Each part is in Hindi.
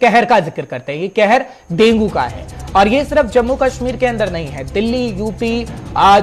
कहर का जिक्र करते हैं। ये कहर डेंगू का है और ये सिर्फ जम्मू कश्मीर के अंदर नहीं है, दिल्ली, यूपी,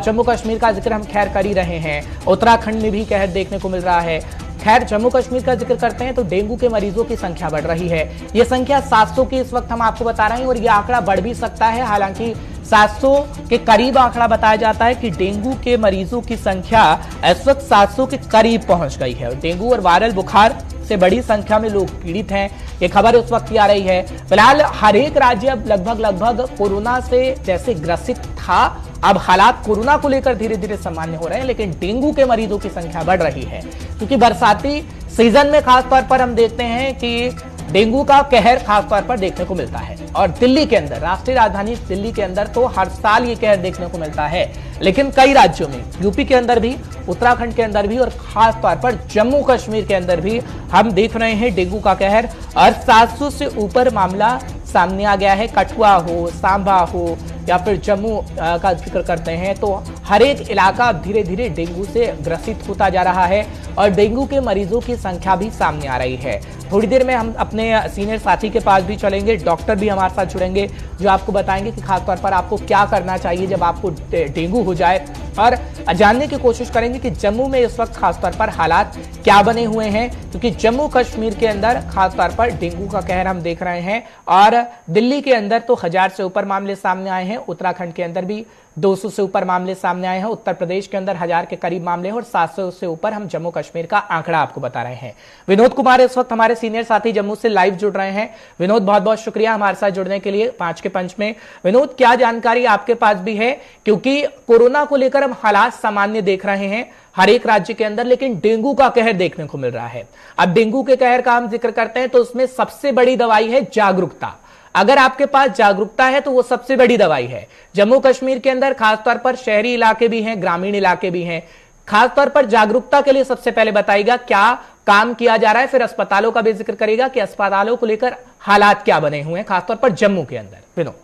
जम्मू कश्मीर का जिक्र हम खैर कर ही रहे हैं, उत्तराखंड में भी कहर देखने को मिल रहा है। खैर जम्मू कश्मीर का जिक्र करते हैं तो डेंगू के मरीजों की संख्या बढ़ रही है। ये संख्या 700 की इस वक्त हम आपको बता रहे हैं और ये आंकड़ा बढ़ भी सकता है। हालांकि 700 के करीब आंकड़ा बताया जाता है कि डेंगू के मरीजों की संख्या इस वक्त 700 के करीब पहुंच गई है। डेंगू और वायरल बुखार से बड़ी संख्या में लोग पीड़ित हैं, ये खबर उस वक्त की आ रही है। फिलहाल हर एक राज्य अब लगभग कोरोना से जैसे ग्रसित था, अब हालात कोरोना को लेकर धीरे धीरे सामान्य हो रहे हैं, लेकिन डेंगू के मरीजों की संख्या बढ़ रही है क्योंकि बरसाती सीजन में खास तौर पर हम देखते हैं कि डेंगू का कहर खास तौर पर देखने को मिलता है। और दिल्ली के अंदर, राष्ट्रीय राजधानी दिल्ली के अंदर तो हर साल ये कहर देखने को मिलता है, लेकिन कई राज्यों में, यूपी के अंदर भी, उत्तराखंड के अंदर भी और खास तौर पर जम्मू कश्मीर के अंदर भी हम देख रहे हैं डेंगू का कहर। और 700 से ऊपर मामला सामने आ गया है। कठुआ हो, सांबा हो या फिर जम्मू का जिक्र करते हैं तो हर एक इलाका धीरे धीरे डेंगू से ग्रसित होता जा रहा है और डेंगू के मरीजों की संख्या भी सामने आ रही है। थोड़ी देर में हम अपने सीनियर साथी के पास भी चलेंगे, डॉक्टर भी हमारे साथ जुड़ेंगे जो आपको बताएंगे कि खासतौर पर आपको क्या करना चाहिए जब आपको डेंगू हो जाए, और जानने की कोशिश करेंगे कि जम्मू में इस वक्त खासतौर पर हालात क्या बने हुए हैं, क्योंकि जम्मू कश्मीर के अंदर खासतौर पर डेंगू का कहर हम देख रहे हैं और दिल्ली के अंदर तो 1000 से ऊपर मामले सामने आए हैं, उत्तराखंड के अंदर भी 200 से ऊपर मामले सामने आए हैं, उत्तर प्रदेश के अंदर 1000 के करीब मामले हैं और 700 से ऊपर हम जम्मू कश्मीर का आंकड़ा आपको बता रहे हैं। विनोद कुमार इस वक्त हमारे सीनियर साथी जम्मू से लाइव जुड़ रहे हैं। विनोद, बहुत बहुत शुक्रिया हमारे साथ जुड़ने के लिए 5 के पंच में। विनोद, क्या जानकारी आपके पास भी है, क्योंकि कोरोना को लेकर हम हालात सामान्य देख रहे हैं हर एक राज्य के अंदर, लेकिन डेंगू का कहर देखने को मिल रहा है। अब डेंगू के कहर का हम जिक्र करते हैं तो उसमें सबसे बड़ी दवाई है जागरूकता। अगर आपके पास जागरूकता है तो वो सबसे बड़ी दवाई है। जम्मू कश्मीर के अंदर खासतौर पर शहरी इलाके भी हैं, ग्रामीण इलाके भी हैं। खासतौर पर जागरूकता के लिए सबसे पहले बताइएगा क्या काम किया जा रहा है, फिर अस्पतालों का भी जिक्र करेगा कि अस्पतालों को लेकर हालात क्या बने हुए हैं खासतौर पर जम्मू के अंदर। विनोद,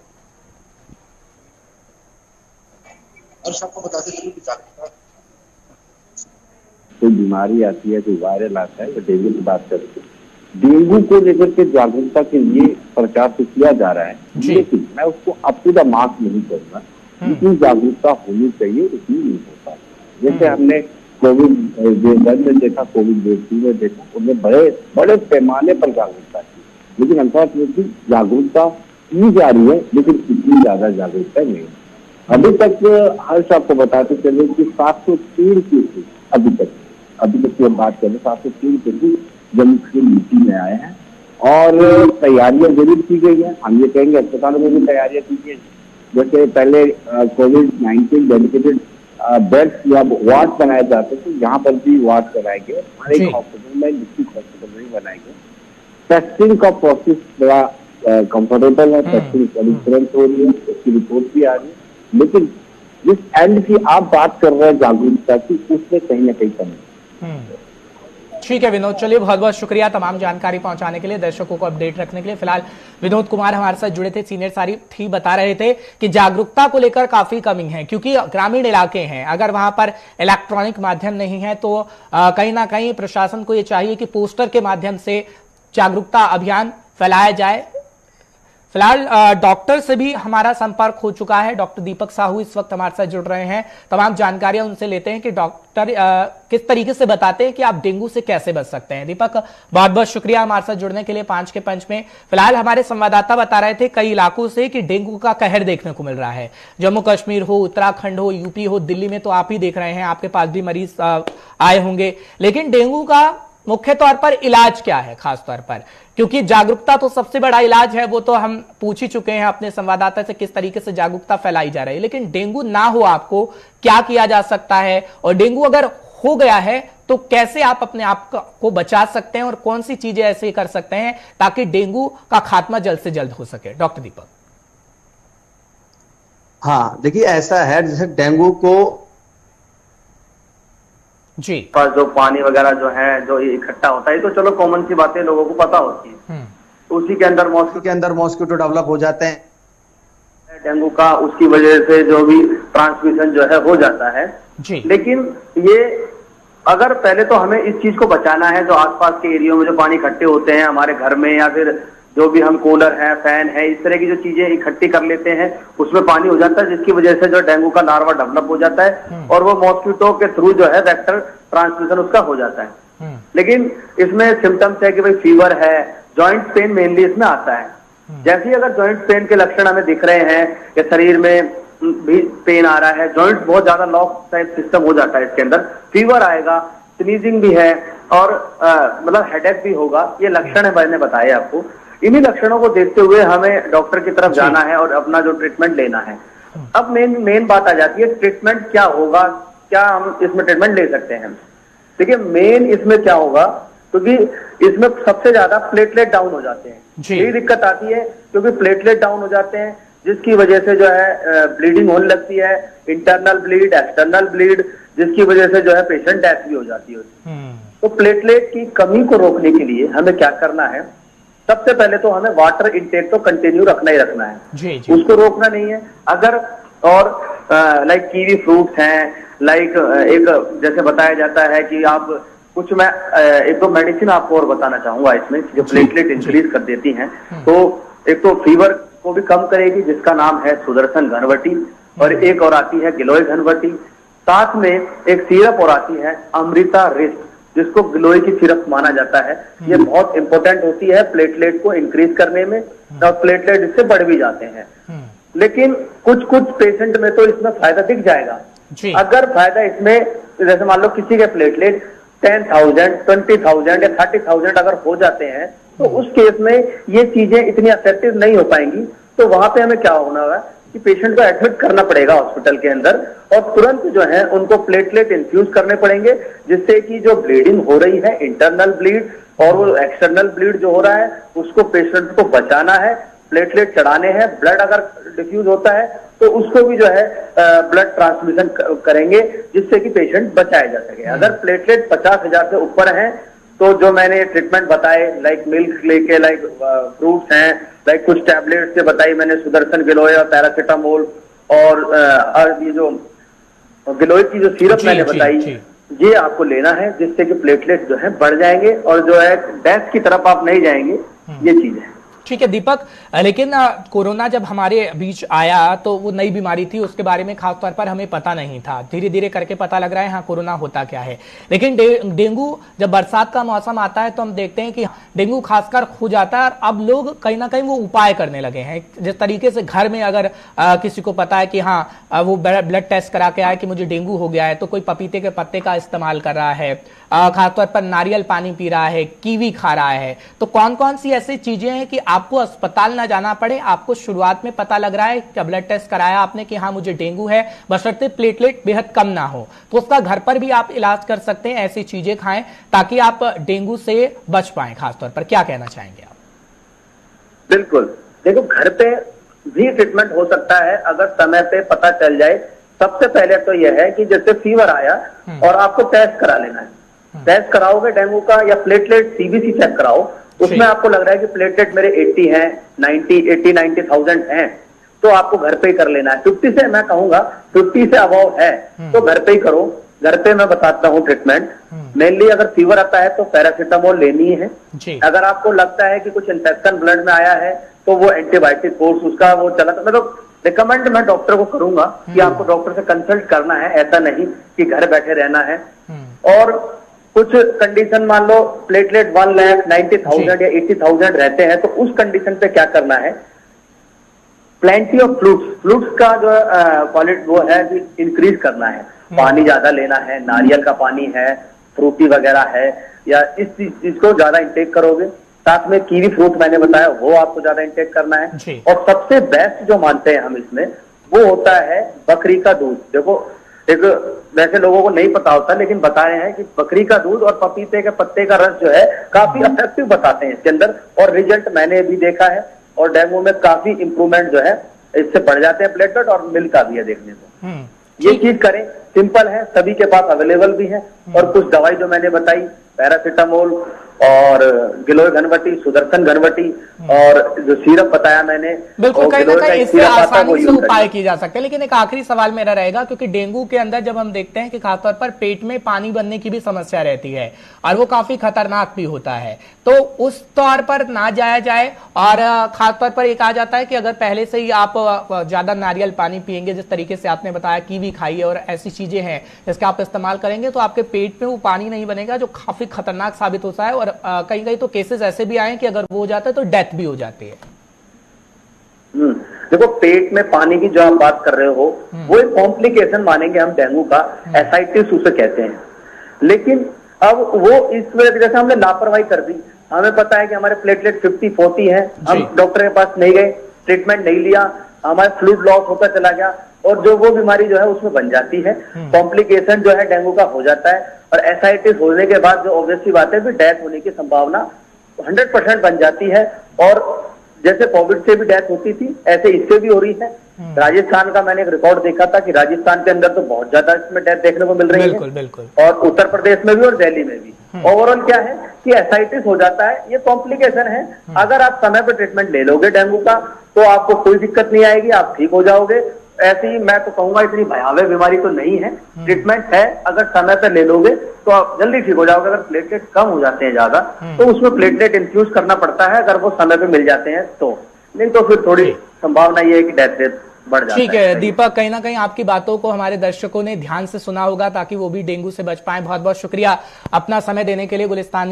और सबको बताते चलिए कि जागरूकता, कोई बीमारी आती है, कोई वायरल आता है, वो डेंगू की बात करते हैं। डेंगू को लेकर के जागरूकता के लिए प्रचार तो किया जा रहा है, लेकिन मैं उसको अप टू द मार्क नहीं करूंगा। जितनी जागरूकता होनी चाहिए उतनी नहीं होता। जैसे हमने कोविड में देखा, कोविड-19 में देखा, उनमें बड़े पैमाने पर जागरूकता थी, लेकिन अनफॉर्चुनेटली जागरूकता की जा रही है, लेकिन इतनी ज्यादा जागरूकता नहीं। अभी तक हर्ष आपको बताते चले कि 703 केसेस अभी तक की हम बात करें, 703 केसेस जम्मू कश्मीर यूपी में आए हैं और तैयारियां जरूर की गई है। हम ये कहेंगे अस्पतालों में भी तैयारियां की गई। जैसे पहले कोविड-19 डेडिकेटेड बेड्स या वार्ड बनाए जाते थे, यहाँ पर भी वार्ड बनाए गए, हर एक हॉस्पिटल में, डिस्ट्रिक्ट हॉस्पिटल में बनाए गए। टेस्टिंग का प्रोसेस बड़ा कंफर्टेबल है, टेस्टिंग तुरंत हो रही है, उसकी रिपोर्ट भी आ रही है, लेकिन जिस एंड की आप बात कर रहे हैं जागरूकता की, उसमें कहीं ना कहीं कमी। ठीक है विनोद, चलिए बहुत बहुत शुक्रिया तमाम जानकारी पहुंचाने के लिए, दर्शकों को अपडेट रखने के लिए। फिलहाल विनोद कुमार हमारे साथ जुड़े थे, सीनियर साथी बता रहे थे कि जागरूकता को लेकर काफी कमी है क्योंकि ग्रामीण इलाके हैं, अगर वहां पर इलेक्ट्रॉनिक माध्यम नहीं है तो कहीं ना कहीं प्रशासन को यह चाहिए कि पोस्टर के माध्यम से जागरूकता अभियान फैलाया जाए। फिलहाल डॉक्टर से भी हमारा संपर्क हो चुका है, डॉक्टर दीपक साहू इस वक्त हमारे साथ जुड़ रहे हैं। तमाम जानकारियां उनसे लेते हैं कि डॉक्टर किस तरीके से बताते हैं कि आप डेंगू से कैसे बच सकते हैं। दीपक, बहुत बहुत शुक्रिया हमारे साथ जुड़ने के लिए 5 के पंच में। फिलहाल हमारे संवाददाता बता रहे थे कई इलाकों से कि डेंगू का कहर देखने को मिल रहा है। जम्मू कश्मीर हो, उत्तराखंड हो, यूपी हो, दिल्ली में तो आप ही देख रहे हैं, आपके पास भी मरीज आए होंगे, लेकिन डेंगू का मुख्य तौर पर इलाज क्या है खास तौर पर, क्योंकि जागरूकता तो सबसे बड़ा इलाज है, वो तो हम पूछ ही चुके हैं अपने संवाददाता से किस तरीके से जागरूकता फैलाई जा रही है, लेकिन डेंगू ना हो आपको क्या किया जा सकता है, और डेंगू अगर हो गया है तो कैसे आप अपने आप को बचा सकते हैं और कौन सी चीजें ऐसे कर सकते हैं ताकि डेंगू का खात्मा जल्द से जल्द हो सके। डॉक्टर दीपक। हाँ देखिए, ऐसा है जैसे डेंगू को जी पर जो पानी वगैरह जो है जो इकट्ठा होता है तो चलो कॉमन सी बातें लोगों को पता होती है, उसी के अंदर मॉस्किटो डेवलप हो जाते हैं डेंगू का, उसकी वजह से जो भी ट्रांसमिशन जो है हो जाता है जी। लेकिन ये अगर पहले तो हमें इस चीज को बचाना है, जो आसपास के एरियो में जो पानी इकट्ठे होते हैं हमारे घर में या फिर जो भी हम कूलर है, फैन है, इस तरह की जो चीजें इकट्ठी कर लेते हैं उसमें पानी हो जाता है, जिसकी वजह से जो डेंगू का लार्वा डेवलप हो जाता है और वो मॉस्किटो के थ्रू जो है वेक्टर ट्रांसमिशन उसका हो जाता है। लेकिन इसमें सिम्टम्स है कि भाई फीवर है, जॉइंट पेन मेनली इसमें आता है। जैसे ही अगर जॉइंट पेन के लक्षण हमें दिख रहे हैं या शरीर में भी पेन आ रहा है, जॉइंट बहुत ज्यादा लॉक टाइप सिस्टम हो जाता है इसके अंदर, फीवर आएगा, स्नीजिंग भी है और मतलब हेडेक भी होगा, ये लक्षण है मैंने बताए आपको। इन्हीं लक्षणों को देखते हुए हमें डॉक्टर की तरफ जाना है और अपना जो ट्रीटमेंट लेना है। अब मेन बात आ जाती है ट्रीटमेंट क्या होगा, क्या हम इसमें ट्रीटमेंट ले सकते हैं। देखिए मेन इसमें क्या होगा, क्योंकि इसमें सबसे ज्यादा प्लेटलेट डाउन हो जाते हैं, यही दिक्कत आती है, क्योंकि प्लेटलेट डाउन हो जाते हैं जिसकी वजह से जो है ब्लीडिंग होने लगती है, इंटरनल ब्लीड, एक्सटर्नल ब्लीड, जिसकी वजह से जो है पेशेंट डेथ भी हो जाती है। तो प्लेटलेट की कमी को रोकने के लिए हमें क्या करना है, सबसे पहले तो हमें वाटर इंटेक तो कंटिन्यू रखना ही रखना है, जी। उसको रोकना नहीं है। अगर और लाइक कीवी फ्रूट्स हैं, लाइक एक जैसे बताया जाता है कि आप कुछ मैं एक तो मेडिसिन आपको और बताना चाहूंगा इसमें जो प्लेटलेट इंक्रीज कर देती हैं। तो एक तो फीवर को भी कम करेगी जिसका नाम है सुदर्शन घनवटी, और एक और आती है गिलोय घनवटी, साथ में एक सिरप और आती है अमृता रिस्ट, जिसको गिलोय की सिरप माना जाता है। ये बहुत इंपॉर्टेंट होती है प्लेटलेट को इंक्रीज करने में, और प्लेटलेट इससे बढ़ भी जाते हैं। लेकिन कुछ पेशेंट में तो इसमें फायदा दिख जाएगा। अगर फायदा इसमें जैसे मान लो किसी के प्लेटलेट 10,000, 20,000 या 30,000 अगर हो जाते हैं, तो उस केस में ये चीजें इतनी इफेक्टिव नहीं हो पाएंगी। तो वहां पे हमें क्या होना होगा कि पेशेंट को एडमिट करना पड़ेगा हॉस्पिटल के अंदर, और तुरंत जो है उनको प्लेटलेट इन्फ्यूज करने पड़ेंगे, जिससे कि जो ब्लीडिंग हो रही है, इंटरनल ब्लीड और वो एक्सटर्नल ब्लीड जो हो रहा है, उसको पेशेंट को बचाना है, प्लेटलेट चढ़ाने हैं। ब्लड अगर डिफ्यूज होता है तो उसको भी जो है ब्लड ट्रांसमिशन करेंगे, जिससे कि पेशेंट बचाया जा सके। अगर प्लेटलेट 50,000 से ऊपर है तो जो मैंने ट्रीटमेंट बताए, लाइक मिल्क लेके, लाइक फ्रूट्स हैं, लाइक कुछ टैबलेट्स से बताई मैंने, सुदर्शन गिलोय और पैरासीटामोल, और ये जो गिलोय की जो सिरप मैंने बताई, ये आपको लेना है, जिससे कि प्लेटलेट जो है बढ़ जाएंगे और जो है डेथ की तरफ आप नहीं जाएंगे। ये चीज है। ठीक है दीपक, लेकिन कोरोना जब हमारे बीच आया तो वो नई बीमारी थी, उसके बारे में खासतौर पर हमें पता नहीं था। धीरे धीरे करके पता लग रहा है हाँ कोरोना होता क्या है। लेकिन डेंगू जब बरसात का मौसम आता है तो हम देखते हैं कि डेंगू खासकर हो जाता है, और अब लोग कहीं ना कहीं वो उपाय करने लगे हैं। जिस तरीके से घर में अगर किसी को पता है कि हाँ वो ब्लड टेस्ट करा के आए कि मुझे डेंगू हो गया है, तो कोई पपीते के पत्ते का इस्तेमाल कर रहा है, खासतौर पर नारियल पानी पी रहा है, कीवी खा रहा है। तो कौन कौन सी ऐसी चीजें हैं कि आपको अस्पताल ना जाना पड़े, आपको शुरुआत में पता लग रहा है कि ब्लड टेस्ट कराया आपने कि हाँ मुझे डेंगू है, बशर्ते प्लेटलेट बेहद कम ना हो, तो उसका घर पर भी आप इलाज कर सकते हैं। ऐसी चीजें खाएं ताकि आप डेंगू से बच पाएं। खासतौर पर क्या कहना चाहेंगे आप? बिल्कुल, देखो घर पे भी ट्रीटमेंट हो सकता है अगर समय पे पता चल जाए। सबसे पहले तो यह है कि जैसे फीवर आया और आपको टेस्ट करा लेना है। टेस्ट कराओगे डेंगू का या प्लेटलेट सीबीसी चेक कराओ, उसमें आपको लग रहा है कि प्लेटलेट मेरे 80 हैं, 90,000 हैं, तो आपको घर पे ही कर लेना है। 50 से मैं कहूंगा 50 से अबव है तो घर पे ही करो। घर पे मैं बताता हूँ ट्रीटमेंट। मेनली अगर फीवर आता है तो पैरासीटामोल लेनी है। अगर आपको लगता है कि कुछ इन्फेक्शन ब्लड में आया है तो वो एंटीबायोटिक कोर्स उसका वो चला, तो मतलब रिकमेंड मैं डॉक्टर को करूंगा कि आपको डॉक्टर से कंसल्ट करना है, ऐसा नहीं कि घर बैठे रहना है। और कुछ कंडीशन मान लो प्लेटलेट 1,90,000 या 80,000 रहते हैं, तो उस कंडीशन पे क्या करना है, प्लेंटी ऑफ फ्रूट्स का जो क्वालिटी वो है इंक्रीज करना है। पानी ज्यादा लेना है, नारियल का पानी है, फ्रूटी वगैरह है, या इस चीज को ज्यादा इंटेक करोगे। साथ में कीवी फ्रूट मैंने बताया वो आपको ज्यादा इंटेक करना है। और सबसे बेस्ट जो मानते हैं हम इसमें वो होता है बकरी का दूध। देखो एक वैसे लोगों को नहीं पता होता, लेकिन बता रहे हैं कि बकरी का दूध और पपीते के पत्ते का रस जो है काफी इफेक्टिव बताते हैं इसके अंदर, और रिजल्ट मैंने भी देखा है। और डेंगू में काफी इंप्रूवमेंट जो है इससे बढ़ जाते हैं प्लेटलेट, और मिलता भी है देखने को। ये चीज करें, सिंपल है, सभी के पास अवेलेबल भी है। और कुछ दवाई जो मैंने बताई पैरासीटामोल और गिलोय घनवटी, सुदर्शन घनवटी और जो सिरप बताया मैंने, बिल्कुल कहीं ना कहीं इससे आसानी से उपाय किए किए जा सकते हैं। लेकिन एक आखिरी सवाल मेरा रहेगा, क्योंकि डेंगू के अंदर जब हम देखते हैं कि खासतौर पर पेट में पानी बनने की भी समस्या रहती है और वो काफी खतरनाक भी होता है, तो उस तौर पर ना जाया जाए। और खासतौर पर एक आ जाता है कि अगर पहले से ही आप ज्यादा नारियल पानी पिएंगे, जिस तरीके से आपने बताया, कीवी खाइए और ऐसी चीजें हैं जिसका आप इस्तेमाल करेंगे, तो आपके पेट में वो पानी नहीं बनेगा, जो काफी खतरनाक साबित होता है। और कहीं कहीं तो केसेस ऐसे भी आए कि अगर वो हो जाता है तो डेथ भी हो जाती है। देखो, पेट में पानी की जो आप बात कर रहे हो वो एक कॉम्प्लिकेशन मानेंगे हम डेंगू का, एसाइटिस उसे कहते हैं। लेकिन अब वो इस वजह जैसे हमने लापरवाही कर दी, हमें पता है कि हमारे प्लेटलेट 50-40 है, हम डॉक्टर के पास नहीं गए, ट्रीटमेंट नहीं लिया, हमारा फ्लूइड लॉस होता चला गया और जो वो बीमारी जो है उसमें बन जाती है, कॉम्प्लिकेशन जो है डेंगू का हो जाता है। और एसाइटिस होने के बाद जो ऑब्वियसली बात है फिर डेथ होने की संभावना 100% बन जाती है। और जैसे कोविड से भी डेथ होती थी, ऐसे इससे भी हो रही है। राजस्थान का मैंने एक रिकॉर्ड देखा था कि राजस्थान के अंदर तो बहुत ज्यादा इसमें डेथ देखने को मिल रही है, बिल्कुल। और उत्तर प्रदेश में भी और दिल्ली में भी। ओवरऑल क्या है कि एसाइटिस हो जाता है, ये कॉम्प्लिकेशन है। अगर आप समय पर ट्रीटमेंट ले लोगे डेंगू का तो आपको कोई दिक्कत नहीं आएगी, आप ठीक हो जाओगे। ऐसी ही मैं तो कहूंगा इतनी भयावह बीमारी तो नहीं है, ट्रीटमेंट है, अगर समय पर ले लोगे तो आप जल्दी ठीक हो जाओगे। अगर प्लेटलेट कम हो जाते हैं ज्यादा तो उसमें प्लेटलेट इन्फ्यूज करना पड़ता है, अगर वो समय पे मिल जाते हैं तो, नहीं तो फिर थोड़ी संभावना ये है कि डेथ रेट बढ़ जाता है। ठीक है दीपक, कहीं ना कहीं आपकी बातों को हमारे दर्शकों ने ध्यान से सुना होगा ताकि वो भी डेंगू से बच पाए। बहुत बहुत शुक्रिया अपना समय देने के लिए गुलिस्तान